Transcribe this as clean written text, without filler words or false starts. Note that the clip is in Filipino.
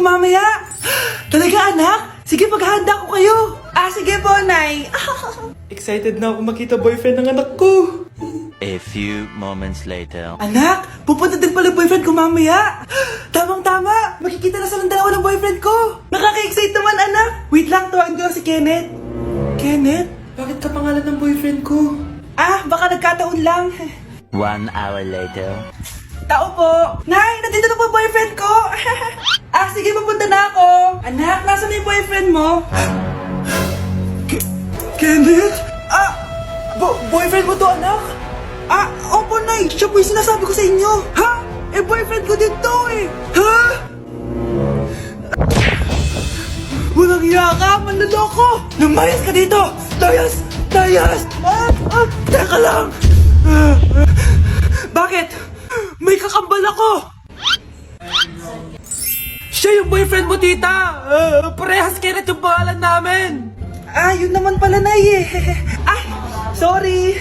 mamaya. Talaga, anak? Sige, paghahanda ko kayo. Sige po, Nay. Excited na ako makita boyfriend ng anak ko. A few moments later. Anak, pupunta din pala boyfriend ko mamaya. Tamang-tama, makikita na sa dalawa ng boyfriend ko. Nakaka-excite naman, anak. Wait lang, tawagin ko si Kenneth. Kenneth? Bakit ka pangalan ng boyfriend ko? Baka nagkataon lang. 1 hour later. Tao po. Nay, nandito na po boyfriend ko. Sige, papunta na ako. Anak, nasa na yung boyfriend mo? Kenneth? Boyfriend mo to, anak? Opo, Nay. Siya po yung sinasabi ko sa inyo. Ha? Boyfriend ko din to eh. Ha? Walang hiya ka, manloloko. Lumayas ka dito. Layas! Teka lang. Bakit? May kakambal ako. Siya yung boyfriend mo, tita. Parehas Kenneth yung pangalan namin. Yun naman pala, Nay eh. Sorry.